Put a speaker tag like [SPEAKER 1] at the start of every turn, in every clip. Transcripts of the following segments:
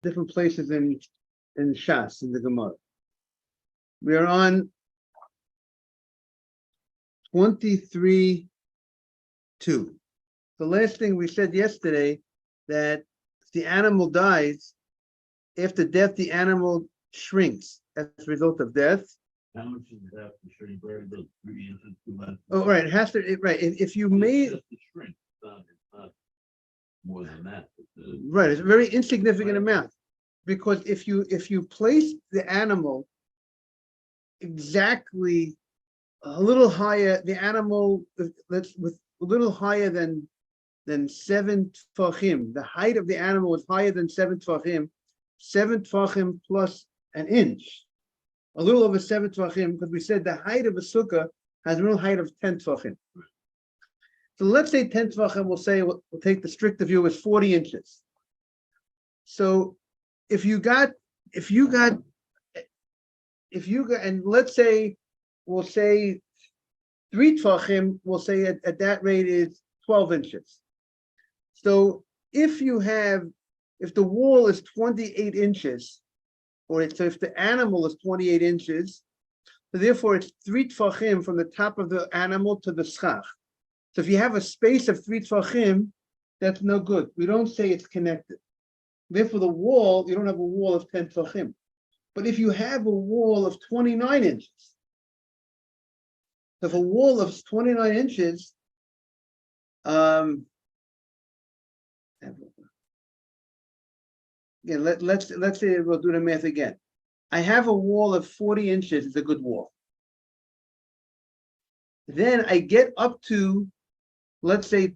[SPEAKER 1] different places in Shas, in the Gemara. We are on 23:2. The last thing we said yesterday, that if the animal dies, after death, the animal shrinks as a result of death.
[SPEAKER 2] How much does it have to shrink? Where are those 3 inches to less?
[SPEAKER 1] Oh, right. It has to, right. If you made.
[SPEAKER 2] Just to shrink, it's not more than that.
[SPEAKER 1] Right. It's a very insignificant amount. Because if you place the animal exactly a little higher, the animal with a little higher than 7 tfachim. The height of the animal is higher than 7 tfachim. 7 tfachim plus an inch, a little over 7 tfachim, because we said the height of a sukkah has a real height of 10 tfachim. So let's say 10 tfachim. We'll take the stricter view as 40 inches. So if you got, and let's say, we'll say 3 tfachim, we'll say at that rate is 12 inches. So if the wall is 28 inches, so if the animal is 28 inches, so therefore it's 3 tfachim from the top of the animal to the schach. So if you have a space of 3 tfachim, that's no good. We don't say it's connected. Therefore, the wall, you don't have a wall of 10 tfachim. But if you have a wall of 29 inches, if a wall of 29 inches, again, let's say we'll do the math again. I have a wall of 40 inches, it's a good wall. Then I get up to, let's say,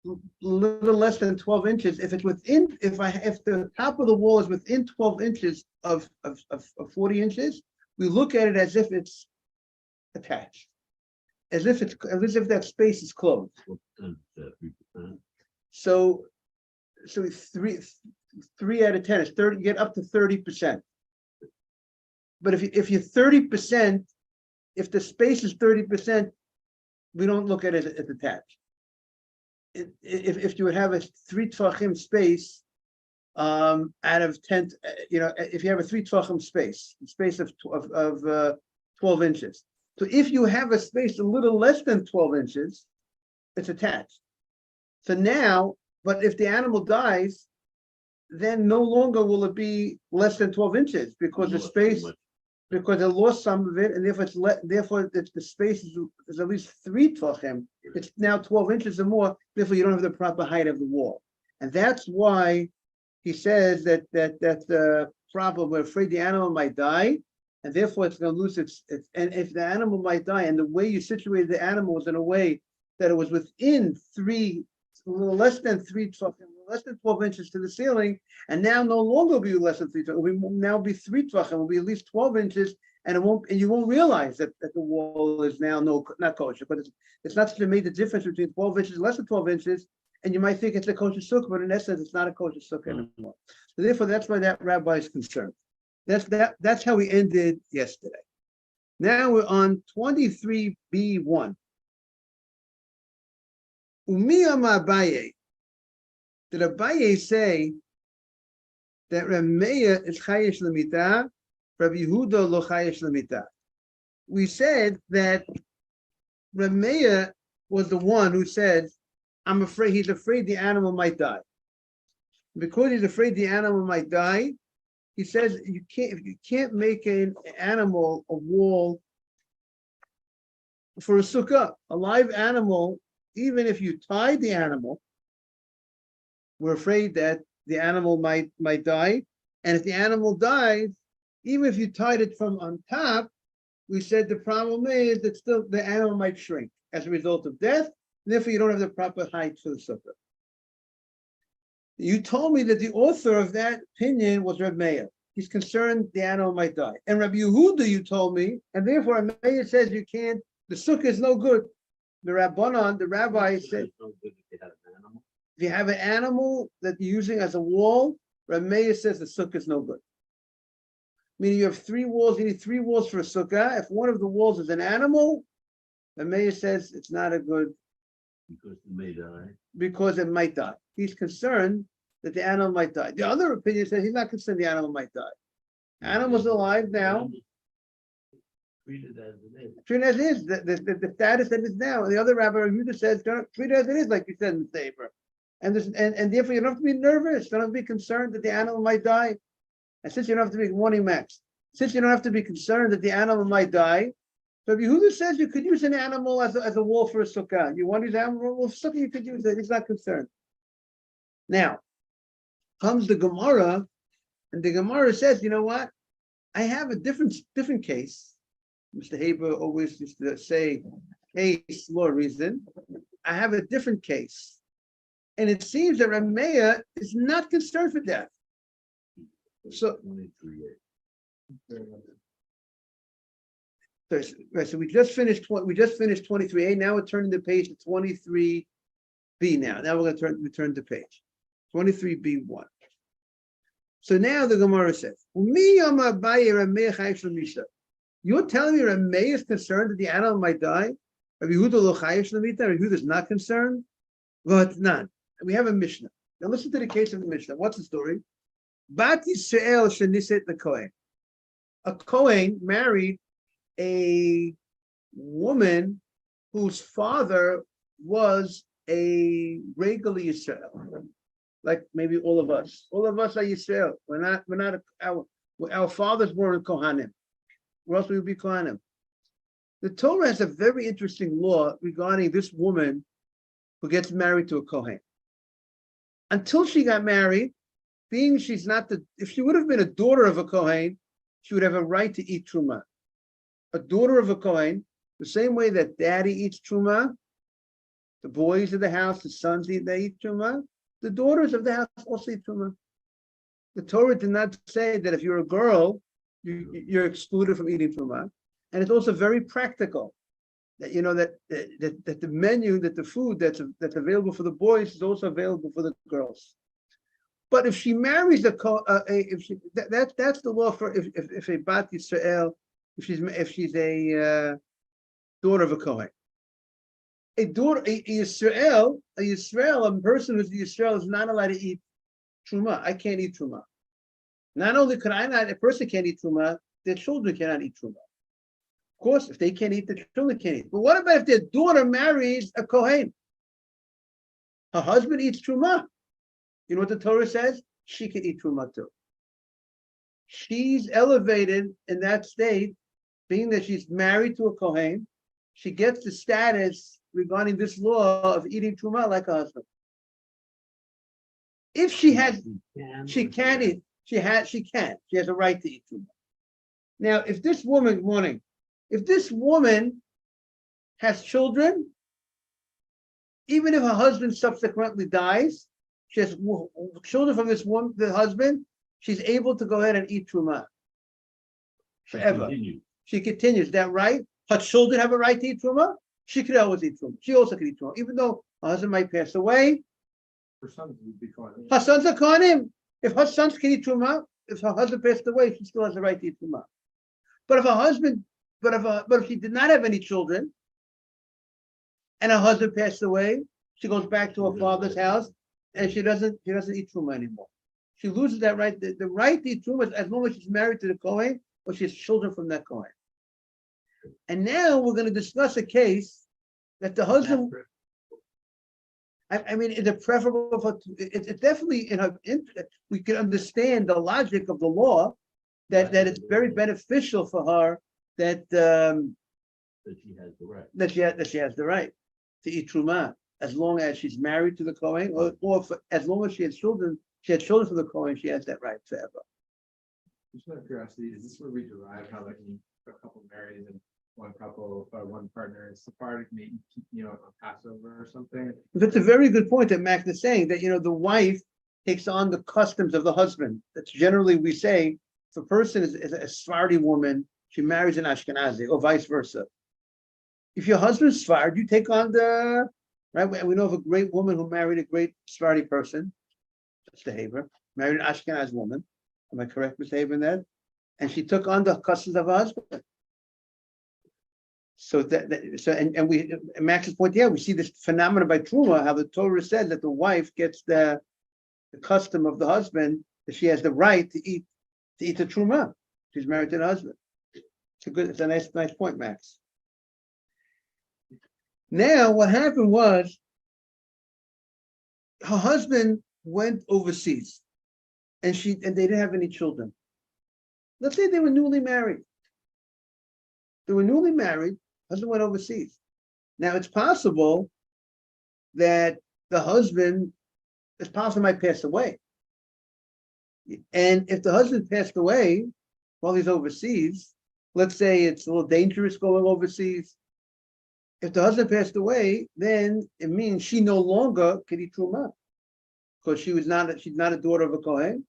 [SPEAKER 1] a little less than 12 inches. If it's within, if the top of the wall is within 12 inches of 40 inches, we look at it as if it's attached, as if that space is closed. So 3 out of 10 is 30. You get up to 30%. But if you're 30%, if the space is 30%, we don't look at it as attached. If you would have a 3 tfachim space out of 10, if you have a 3 tfachim space of 12 inches. So if you have a space a little less than 12 inches, it's attached. So now, but if the animal dies, then no longer will it be less than 12 inches because the space, because it lost some of it, and therefore the space is at least 3 tfachim. It's now 12 inches or more. Therefore, you don't have the proper height of the wall, and that's why he says that that's the problem. We're afraid the animal might die, and therefore it's going to lose its. And if the animal might die, and the way you situated the animal was in a way that it was within 3, a little less than 3 tfachim, less than 12 inches to the ceiling, and now no longer will be less than 3 tfachim. It will now be 3 tfachim. It will be at least 12 inches, and you won't realize that the wall is now not kosher. But it's not such a major difference between 12 inches and less than 12 inches, and you might think it's a kosher sukkah, but in essence, it's not a kosher sukkah anymore. So therefore, that's why that rabbi is concerned. That's how we ended yesterday. Now we're on 23b1. Umiyama Abaye. Did Abaye say that Rameya is chayesh l'mitah, Rabbi Yehuda lo chayesh l'mitah? We said that Rameya was the one who said, he's afraid the animal might die. Because he's afraid the animal might die, he says you can't make an animal a wall for a sukkah. A live animal, even if you tied the animal, we're afraid that the animal might die. And if the animal dies, even if you tied it from on top, we said the problem is that still the animal might shrink as a result of death, and therefore you don't have the proper height for the sukkah. You told me that the author of that opinion was Reb Meir. He's concerned the animal might die. And Rabbi Yehuda, you told me, and therefore Reb Meir says you can't, the sukkah is no good. The Rabbanon, the rabbi said, if you have an animal that you're using as a wall, Reb Meir says the sukkah is no good. Meaning you have 3 walls, you need 3 walls for a sukkah. If one of the walls is an animal, Reb Meir says it's not a good,
[SPEAKER 2] because it may die.
[SPEAKER 1] Because it might die. He's concerned that the animal might die. The other opinion says he's not concerned the animal might die. Animal's alive now.
[SPEAKER 2] Treated as it is.
[SPEAKER 1] Treat it as it is, the status that it is now. And the other rabbi Yehuda says, don't treat it as it is, like you said in the Sefer. And therefore you don't have to be nervous, don't have to be concerned that the animal might die. And since you don't have to be warning Max, since you don't have to be concerned that the animal might die, so Yehuda says you could use an animal as a wall for a sukkah. You want to use an animal for sukkah, you could use it. He's not concerned. Now comes the Gemara, and the Gemara says, you know what? I have a different case. Mr. Haber always used to say case, law, reason. I have a different case. And it seems that Rameya is not concerned for death. So, so we just finished 23A. Now we're turning the page to 23B now. Now we're going to return the page. 23B1. So now the Gemara says, you're telling me Rameya is concerned that the animal might die? Rabbi Yehuda is not concerned? Well, it's not. We have a Mishnah. Now listen to the case of the Mishnah. What's the story? Bat Yisrael sheniset the Kohen. A Kohen married a woman whose father was a regular Yisrael. Like maybe all of us. All of us are Yisrael. We're not our fathers weren't Kohanim. Or else we would be Kohanim. The Torah has a very interesting law regarding this woman who gets married to a Kohen. Until she got married, being she's not if she would have been a daughter of a Kohen, she would have a right to eat Truma. A daughter of a Kohen, the same way that daddy eats Truma, the boys of the house, the sons eat Truma, the daughters of the house also eat Truma. The Torah did not say that if you're a girl, you're excluded from eating Truma. And it's also very practical that that the menu, that the food that's available for the boys is also available for the girls. But if she marries that's the law for if a Bat Yisrael, if she's a daughter of a Kohen. A Yisrael, a person who's a Yisrael is not allowed to eat Truma. I can't eat Truma. Not only could I not, a person can't eat Truma, their children cannot eat Truma. Of course, if they can't eat, the children can't eat. But what about if their daughter marries a Kohen? Her husband eats Truma. You know what the Torah says? She can eat Truma too. She's elevated in that state, being that she's married to a Kohen. She gets the status regarding this law of eating Truma like a husband. If she has, she can eat. She can. She has a right to eat Truma. Now, if this woman, has children, even if her husband subsequently dies, she has children from this woman, the husband, she's able to go ahead and eat Truma forever. She continues. Is that right? Her children have a right to eat Truma. She could always eat Truma. She also could eat Truma, even though her husband might pass away.
[SPEAKER 3] Her sons would be Kohanim.
[SPEAKER 1] Her sons are Kohanim. If her sons can eat Truma, if her husband passed away, she still has the right to eat Truma. But if her husband, but if she did not have any children, and her husband passed away, she goes back to her father's house, and she doesn't eat Truma anymore. She loses that right. The right to eat Truma is as long as she's married to the Kohen or she has children from that Kohen. And now we're going to discuss a case that the husband. I mean, is it preferable for? It's definitely in her interest. We can understand the logic of the law that it's very beneficial for her that
[SPEAKER 2] she has the right.
[SPEAKER 1] That she has the right to eat Truma as long as she's married to the Kohen, or as long as she has children. She had children from the Kohen. She has that right forever.
[SPEAKER 3] Just out of curiosity, is this where we derive how like a couple marries and one couple or one partner is Sephardic meat, on Passover or something?
[SPEAKER 1] That's a very good point that Max is saying, that the wife takes on the customs of the husband. That's generally, we say, if a person is a Sephardi woman, she marries an Ashkenazi, or vice versa. If your husband's Sephardi, you take on the right. We know of a great woman who married a great Sephardi person, Mr. Haber, married an Ashkenaz woman. Am I correct, Mr. Haber, in that? And she took on the customs of her husband. So Max's point, we see this phenomenon by Truma, how the Torah said that the wife gets the the custom of the husband that she has the right to eat the truma. She's married to the husband. It's a nice point, Max. Now, what happened was her husband went overseas, and they didn't have any children. Let's say they were newly married. Husband went overseas. Now, it's possible that the husband, might pass away. And if the husband passed away while he's overseas, let's say it's a little dangerous going overseas. If the husband passed away, then it means she no longer could eat truma because she's not a daughter of a Kohen.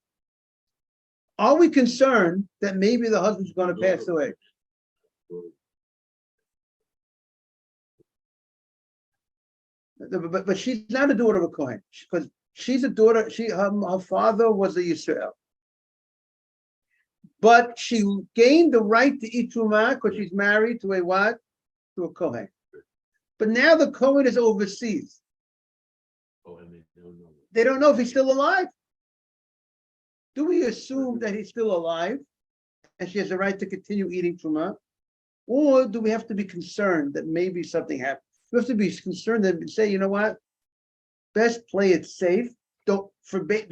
[SPEAKER 1] Are we concerned that maybe the husband's going to pass away? But she's not a daughter of a Kohen because she's a daughter. Her father was a Yisrael, but she gained the right to eat truma because she's married to a what? To a Kohen. But now the Kohen is overseas. They don't know if he's still alive. Do we assume that he's still alive and she has the right to continue eating truma, or do we have to be concerned that maybe something happened? We have to be concerned and say, you know what? Best play it safe. Don't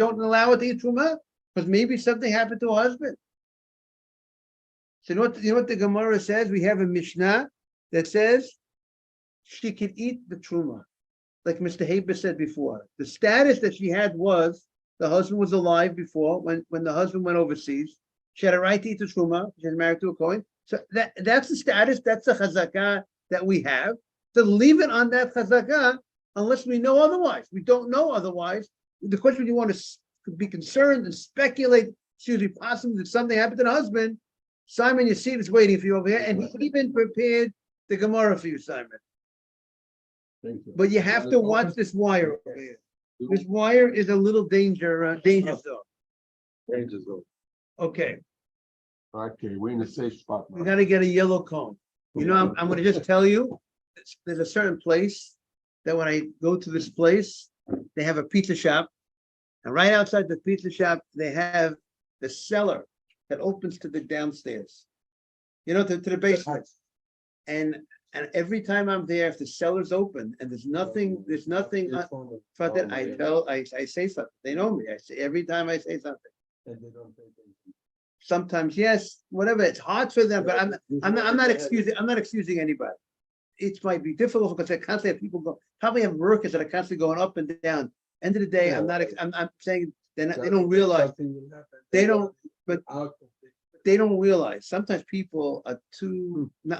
[SPEAKER 1] allow it to eat truma, because maybe something happened to her husband. So you know what the Gemara says? We have a Mishnah that says she could eat the truma, like Mr. Haber said before. The status that she had was the husband was alive before when the husband went overseas. She had a right to eat the truma. She was married to a Kohen. So that's the status. That's the chazakah that we have. To leave it on that chazakah unless we know otherwise. We don't know otherwise. The question you want to be concerned and speculate, should it be possible that something happened to the husband? Simon, your seat is waiting for you over here, and he even prepared the Gemara for you, Simon.
[SPEAKER 4] Thank you.
[SPEAKER 1] But you have to watch this wire over here. This wire is a little danger zone.
[SPEAKER 4] Danger zone.
[SPEAKER 1] Okay,
[SPEAKER 4] Okay, we're in a safe spot.
[SPEAKER 1] we got to get a yellow cone. You know, I'm going to just tell you, there's a certain place that when I go to this place, they have a pizza shop, and right outside the pizza shop, they have the cellar that opens to the downstairs, to the basement. And every time I'm there, if the cellar's open and there's nothing for that, I say something. They know me. I say every time I say something.
[SPEAKER 4] And they don't take anything.
[SPEAKER 1] Sometimes yes, whatever. It's hard for them, but I'm not excusing anybody. It might be difficult because I constantly have people probably have workers that are constantly going up and down. End of the day, I'm saying they don't realize. They don't, but they don't realize. Sometimes people are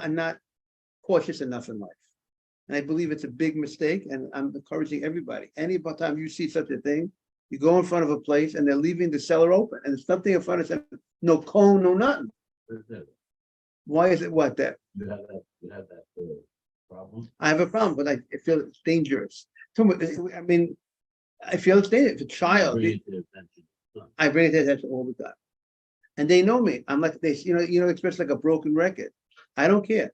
[SPEAKER 1] not cautious enough in life. And I believe it's a big mistake, and I'm encouraging everybody. Any time you see such a thing, you go in front of a place and they're leaving the cellar open and there's something in front of them, no cone, no nothing. Why is it what that?
[SPEAKER 2] You have that problem?
[SPEAKER 1] I have a problem, but I feel it's dangerous. I mean, I feel it's dangerous. If a child,
[SPEAKER 2] Bring it to their attention.
[SPEAKER 1] I bring it to their attention all the time. And they know me. I'm like this, especially like a broken record. I don't care.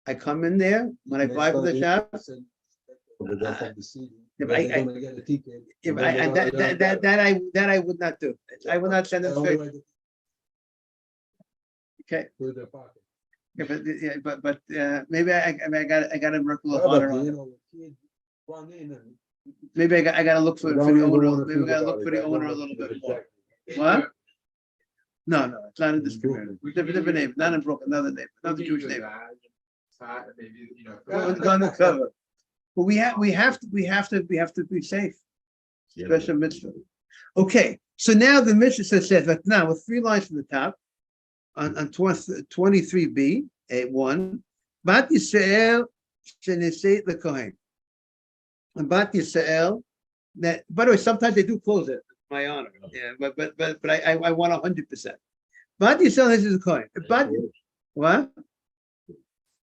[SPEAKER 1] I come in there when I buy for the shop. That I would not do. I will not send them straight. Okay. Yeah, but maybe I got to work a little harder on it. Maybe I got to look for the owner. Maybe I got to look for the owner a little bit more. What? No, it's not in this community. Different name, not in Brooklyn, another name, another Jewish name. Undercover. But we have to be safe. Special mitzvah. Okay, so now the Mishnah says that now with 3 lines from the top on 23b, 1, Bat Yisrael sheneseit lekohen. And Bat Yisrael, that by the way, sometimes they do close it. My honor, yeah, but I want 100%. Bat Yisrael is the coin. What?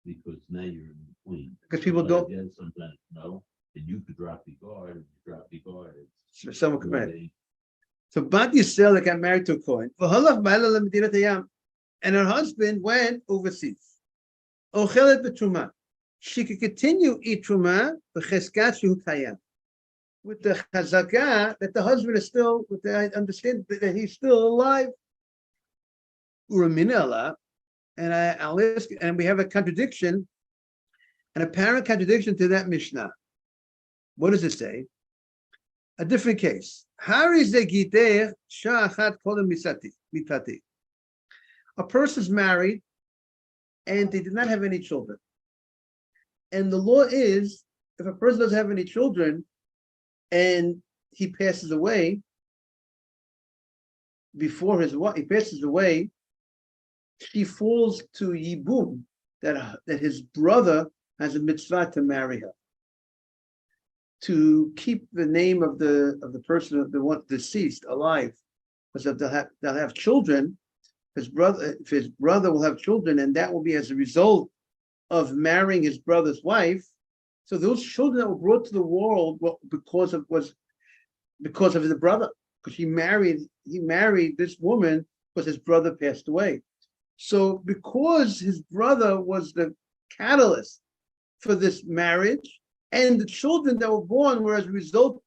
[SPEAKER 2] Because now you're in between.
[SPEAKER 1] Because people don't.
[SPEAKER 2] Sometimes no, and you could drop the guard. If you drop the guard, it's
[SPEAKER 1] someone could marry. So Bat Yisrael that got married to a coin. And her husband went overseas. Ochelet b'truma. She could continue eat truma b'cheskat shehu kayam. with the chazakah that the husband is still, with the, I understand that he's still alive. Uraminella, and I'll ask, and we have a contradiction, an apparent contradiction to that Mishnah. What does it say? A different case. A person's married and they did not have any children. And the law is, if a person doesn't have any children and he passes away before his wife, he passes away, she falls to Yibum, that his brother has a mitzvah to marry her, to keep the name of the person, of the one deceased, alive, because if they'll have children. His brother will have children, and that will be as a result of marrying his brother's wife. So those children that were brought to the world because of the brother, because he married this woman because his brother passed away. So because his brother was the catalyst for this marriage, and the children that were born were as a result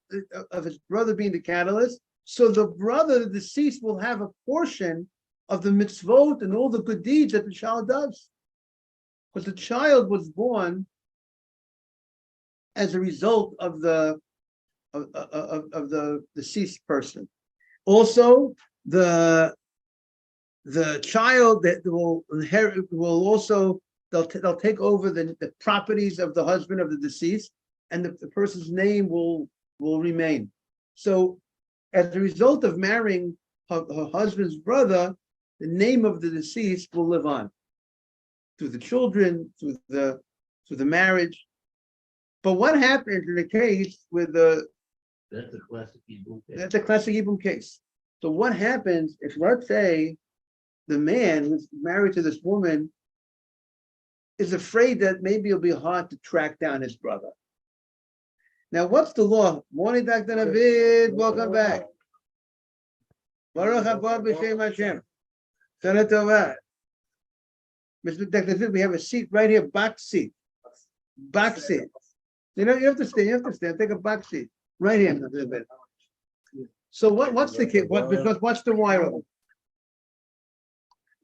[SPEAKER 1] of his brother being the catalyst, so the brother, the deceased, will have a portion of the mitzvot and all the good deeds that the child does. Because the child was born as a result of the deceased person. Also, the child that will inherit will also, they'll take over the properties of the husband of the deceased, and the person's name will remain. So as a result of marrying her husband's brother, the name of the deceased will live on through the children, through the marriage. But what happens in the case with
[SPEAKER 2] That's a classic Hebrew case.
[SPEAKER 1] that's a classic Ibum case. So what happens if, let's say, the man who's married to this woman is afraid that maybe it'll be hard to track down his brother? Now, what's the law? Morning, Dr. Navid, welcome back. Baruch haba b'shem Hashem. Shana tova. Mr. Dr. Navid, we have a seat right here, box seat. Box seat. You have to stand, take a box seat. Right here. So what's the case? Because what's the wire?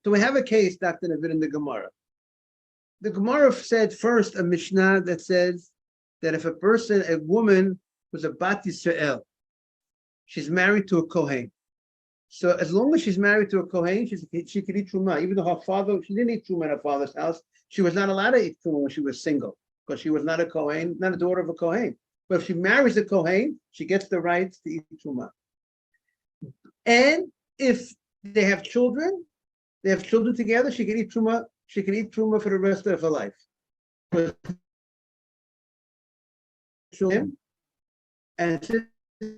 [SPEAKER 1] So we have a case, Dr. Navid, in the Gemara. The Gemara said first a Mishnah that says that if a woman was a Bat Yisrael, she's married to a Kohen. So as long as she's married to a Kohen, she could eat Trumah. Even though her father, she didn't eat Trumah in her father's house, she was not allowed to eat Trumah when she was single, because she was not a Kohen, not a daughter of a Kohen. But if she marries a Kohen, she gets the rights to eat Trumah. And if they have children together, she can eat Trumah. She can eat Trumah for the rest of her life. And since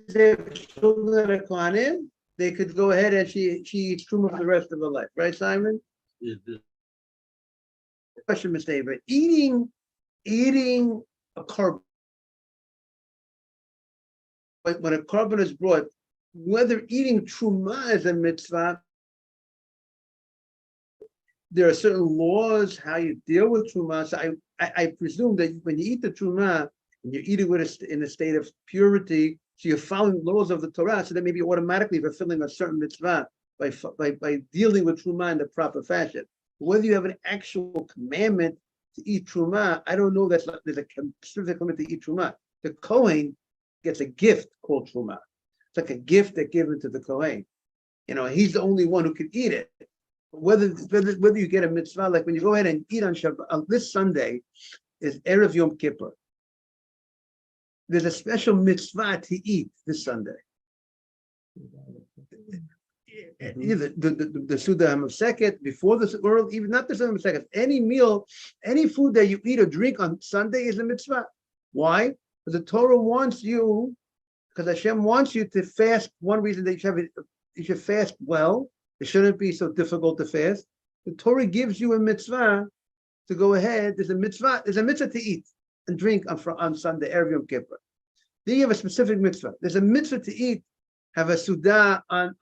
[SPEAKER 1] they have children that are Kohanim, they could go ahead and she eats Trumah for the rest of her life. Right, Simon?
[SPEAKER 2] Is this
[SPEAKER 1] Question, Mr. Avery. Eating a carbon, when a carbon is brought, whether eating Trumah is a mitzvah, there are certain laws how you deal with Trumah. So I presume that when you eat the Trumah, and you eat it in a state of purity, so you're following laws of the Torah, so that maybe automatically fulfilling a certain mitzvah by dealing with Trumah in the proper fashion. Whether you have an actual commandment to eat Trumah, I don't know that there's a specific commandment to eat Trumah. The Kohen gets a gift called Trumah. It's like a gift that's given to the Kohen. He's the only one who can eat it. Whether you get a mitzvah, like when you go ahead and eat on Shabbat, this Sunday is Erev Yom Kippur. There's a special mitzvah to eat this Sunday. The Suda HaMafseket, before the world, even not the Suda HaMafseket, any meal, any food that you eat or drink on Sunday is a mitzvah. Why? Because the Torah wants you, because Hashem wants you to fast. One reason that you should fast well. It shouldn't be so difficult to fast. The Torah gives you a mitzvah to go ahead. There's a mitzvah to eat and drink on Sunday, Erev Yom Kippur. Then you have a specific mitzvah. There's a mitzvah to eat, have a Suda on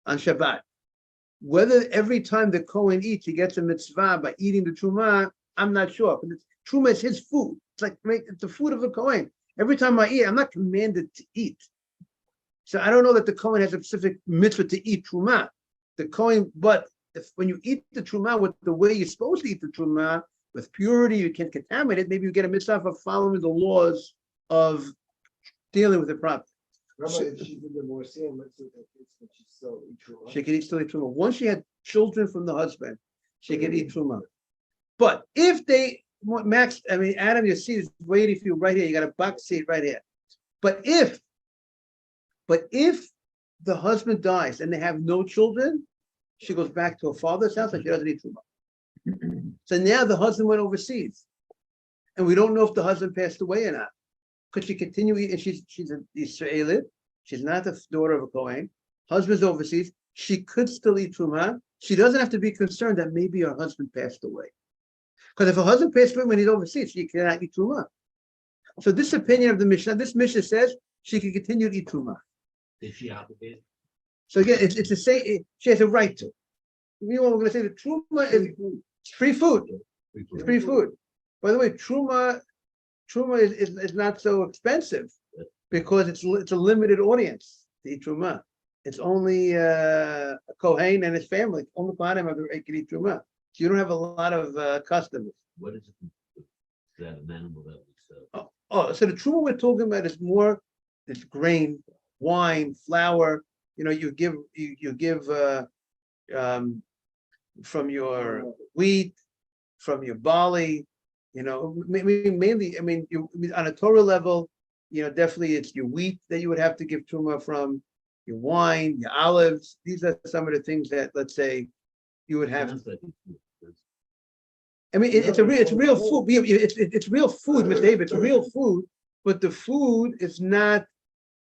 [SPEAKER 1] Shabbat. Whether every time the Kohen eats, he gets a mitzvah by eating the Trumah, I'm not sure. But Trumah is his food. It's like it's the food of a Kohen. Every time I eat, I'm not commanded to eat. So I don't know that the Kohen has a specific mitzvah to eat truma. The Kohen, but when you eat the truma with the way you're supposed to eat the truma, with purity, you can't contaminate it. Maybe you get a mitzvah of following the laws of dealing with it properly.
[SPEAKER 4] Rabbi, if she's in the more same, let's say that it's that she's so true.
[SPEAKER 1] She can still eat truma. Once she had children from the husband, she can eat truma. But if they, Max, I mean, Adam, your seat is waiting for you right here. You got a box seat right here. But if the husband dies and they have no children, she goes back to her father's house and she doesn't eat truma. So now the husband went overseas, and we don't know if the husband passed away or not. Could she continue eating? She's an Israelite. She's not the daughter of a Kohen. Husband's overseas. She could still eat truma. She doesn't have to be concerned that maybe her husband passed away. Because if her husband passed away when he's overseas, she cannot eat truma. So this opinion of the Mishnah, this Mishnah says she can continue to eat truma.
[SPEAKER 2] Is she obligated?
[SPEAKER 1] So again, it's to say she has a right to. You know what we're going to say? The truma is free food. It's free food. By the way, truma is not so expensive because it's a limited audience to eat truma. It's only a Kohen and his family. Only Kohanim can eat truma. So you don't have a lot of customers.
[SPEAKER 2] What is it? Is that an animal that we sell?
[SPEAKER 1] So the truma we're talking about is more, it's grain, wine, flour. You know, you give from your wheat, from your barley. You know, mainly. I mean, on a Torah level, you know, definitely it's your wheat that you would have to give truma from, your wine, your olives. These are some of the things that, let's say, you would have. I mean, it's real food. It's real food, Mr. David. It's real food, but the food is not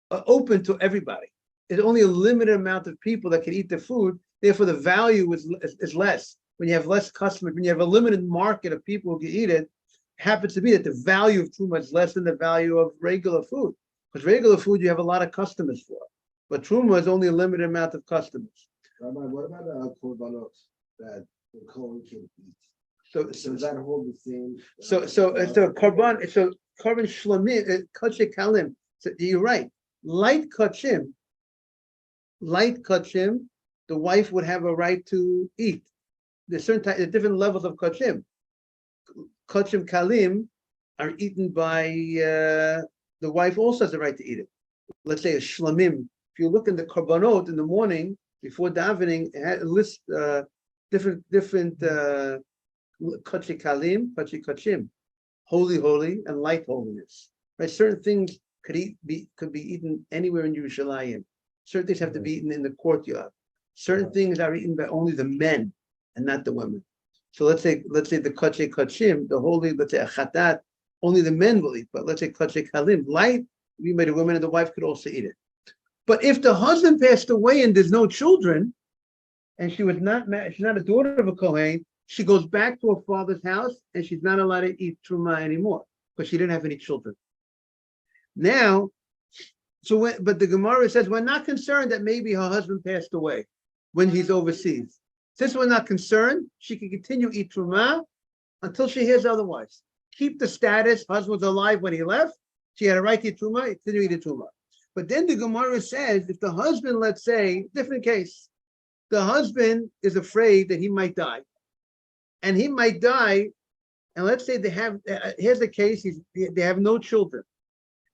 [SPEAKER 1] open to everybody. There's only a limited amount of people that can eat the food. Therefore, the value is less. When you have less customers, when you have a limited market of people who can eat it, happens to be that the value of truma is less than the value of regular food. Because regular food, you have a lot of customers for. But truma is only a limited amount of customers.
[SPEAKER 4] Rabbi, what about korbanot that the Kohen can eat?
[SPEAKER 1] So
[SPEAKER 4] Does that hold the same?
[SPEAKER 1] So korban shlamim, kachim kalim. So you're right. Light kachim, the wife would have a right to eat. There's there's different levels of kachim. Kachim kalim are eaten by the wife. Also has the right to eat it. Let's say a shlamim. If you look in the korbanot in the morning before davening, it lists different kachim kalim, kachim, holy, and light holiness. Right? Certain things could be eaten anywhere in Yerushalayim. Certain things have to be eaten in the courtyard. Certain things are eaten by only the men and not the women. So let's say the kachim, the holy, let's say a chatat, only the men will eat. But let's say kachim kalim, light, we made the women and the wife could also eat it. But if the husband passed away and there's no children, and she was not married, she's not a daughter of a Kohen, she goes back to her father's house and she's not allowed to eat truma anymore because she didn't have any children. Now, but the Gemara says we're not concerned that maybe her husband passed away when he's overseas. Since we're not concerned, she can continue to eat truma until she hears otherwise. Keep the status. Husband was alive when he left. She had a right to eat truma. Continue to eat truma. But then the Gemara says, if the husband, let's say, different case, the husband is afraid that he might die, and he might die, and let's say they have, here's the case, they have no children,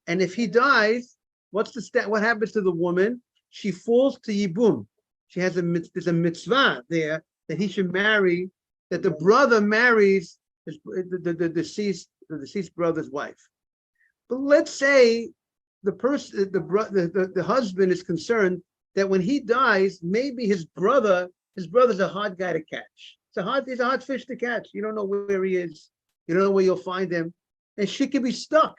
[SPEAKER 1] and if he dies, what happens to the woman? She falls to yibum. She has there's a mitzvah there that he should marry, that the brother marries the deceased brother's wife. But let's say the husband is concerned that when he dies, maybe his brother's a hard guy to catch. He's a hard fish to catch. You don't know where he is. You don't know where you'll find him. And she could be stuck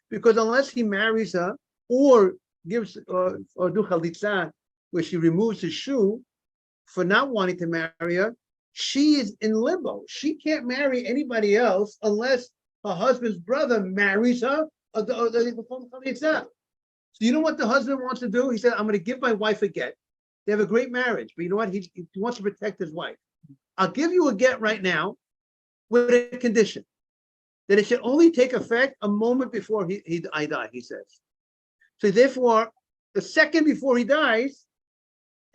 [SPEAKER 1] because unless he marries her or gives or do chalitza, where she removes his shoe for not wanting to marry her, she is in limbo. She can't marry anybody else unless her husband's brother marries her. So you know what the husband wants to do? He said, I'm going to give my wife a get. They have a great marriage, but you know what? He wants to protect his wife. I'll give you a get right now with a condition. that it should only take effect a moment before I die, he says. So therefore, the second before he dies,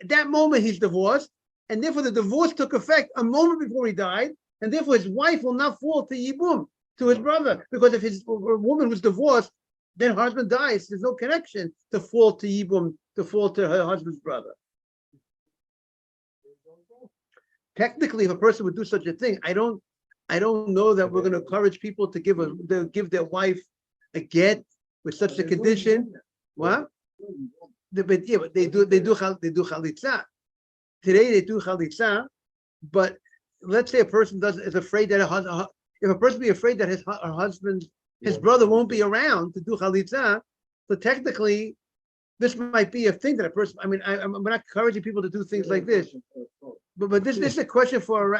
[SPEAKER 1] at that moment he's divorced, and therefore the divorce took effect a moment before he died, and therefore his wife will not fall to Yibum, to his brother, because if his woman was divorced, then her husband dies. There's no connection to fall to Yibum, to fall to her husband's brother. Technically, if a person would do such a thing, I don't know that we're going to encourage people to give their wife a get with such a condition. What? But yeah, but they do chalitza. Today they do chalitza, but let's say a person is afraid that if a person be afraid that her husband, his brother won't be around to do chalitza, so technically this might be a thing that a person. I mean, I'm not encouraging people to do things like this, but this is a question for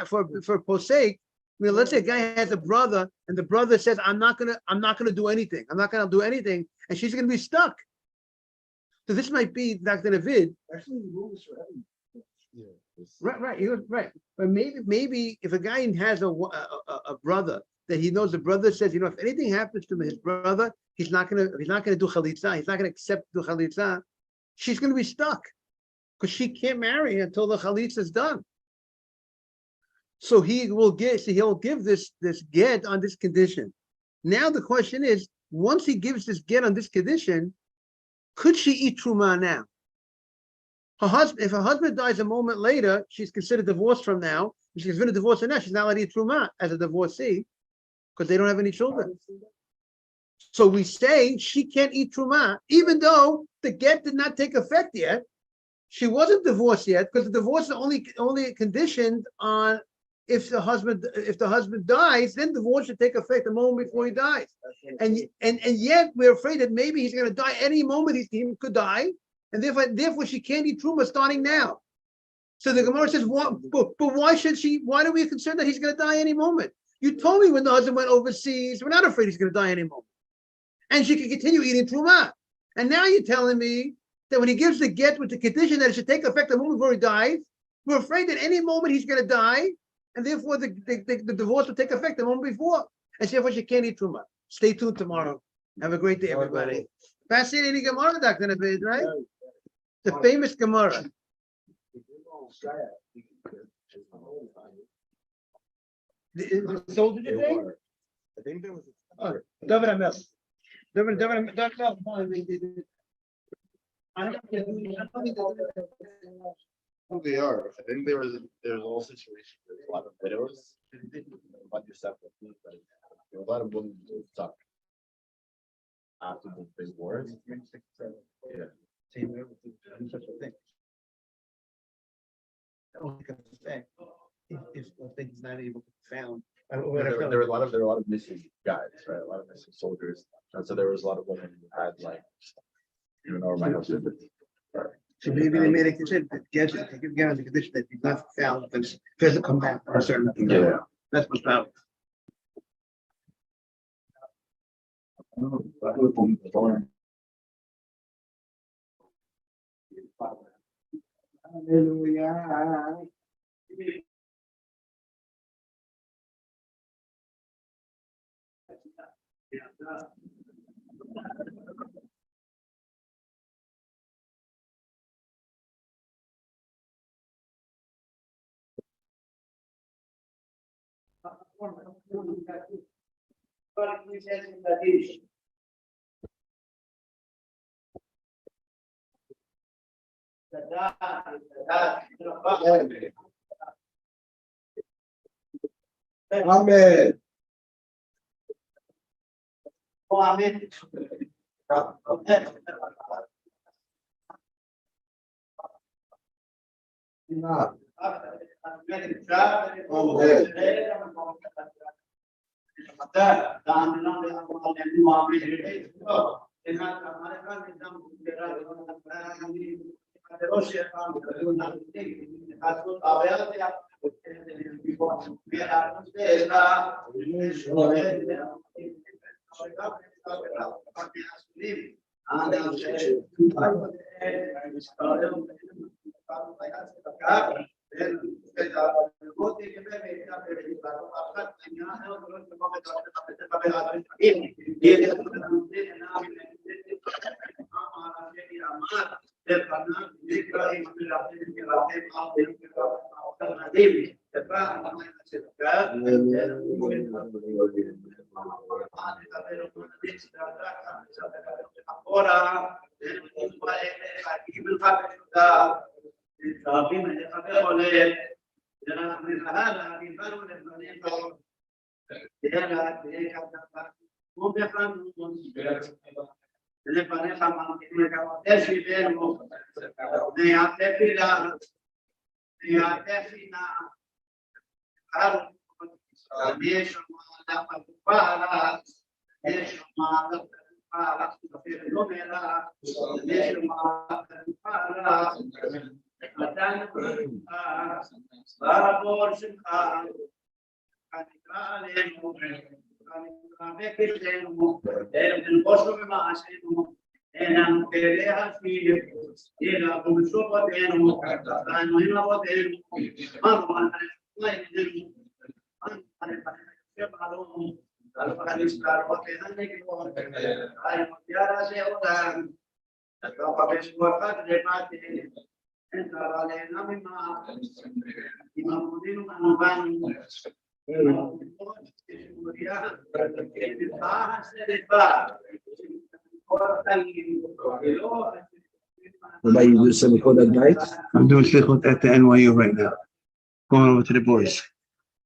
[SPEAKER 1] posek. I mean, let's say a guy has a brother, and the brother says, "I'm not gonna do anything. I'm not gonna do anything," and she's gonna be stuck. So this might be Dr. Navid.
[SPEAKER 4] Actually, the rule is for everyone.
[SPEAKER 1] Right, you're right. But maybe if a guy has a brother that he knows, the brother says, if anything happens to his brother, he's not gonna do chalitza. He's not gonna accept do chalitza. She's gonna be stuck because she can't marry until the chalitza is done. So he'll give this get on this condition. Now the question is, once he gives this get on this condition, could she eat truma now? If her husband dies a moment later, she's considered divorced from now. She's considered divorced now. She's not allowed to eat truma as a divorcee because they don't have any children. So we say she can't eat truma, even though the get did not take effect yet. She wasn't divorced yet because the divorce is only conditioned on if the husband dies, then divorce should take effect a moment before he dies. And yet we're afraid that maybe he's going to die any moment. He could die. And therefore, she can't eat truma starting now. So the Gemara says, but why should she? Why are we concerned that he's going to die any moment? You told me when the husband went overseas, we're not afraid he's going to die any moment, and she can continue eating truma. And now you're telling me that when he gives the get with the condition that it should take effect the moment before he dies, we're afraid that any moment he's going to die, and therefore the divorce will take effect the moment before, and therefore she can't eat truma. Stay tuned tomorrow. Have a great day, everybody. Fascinating Gemara, Dr. Navid, right? The famous Gemara. Sold it today?
[SPEAKER 4] I think there was.
[SPEAKER 1] David Amel. David Amel.
[SPEAKER 4] Who they are. I think there's all situations. There's a lot of widows. About yourself, but there were a lot of women who stuck after the big wars. Yeah.
[SPEAKER 1] Such a thing. If things not able to be found.
[SPEAKER 4] There were a lot of missing guys, right? A lot of missing soldiers, and so there was a lot of women who had even though my husband.
[SPEAKER 1] So maybe they made a condition that gets it, they give the condition that he's not found, but it doesn't come back for a certain thing.
[SPEAKER 4] Yeah.
[SPEAKER 1] That's what's found. Hallelujah.
[SPEAKER 4] Amen.
[SPEAKER 5] About you do semicolon at night?
[SPEAKER 1] I'm doing slichot at the NYU right now. Going over to the boys.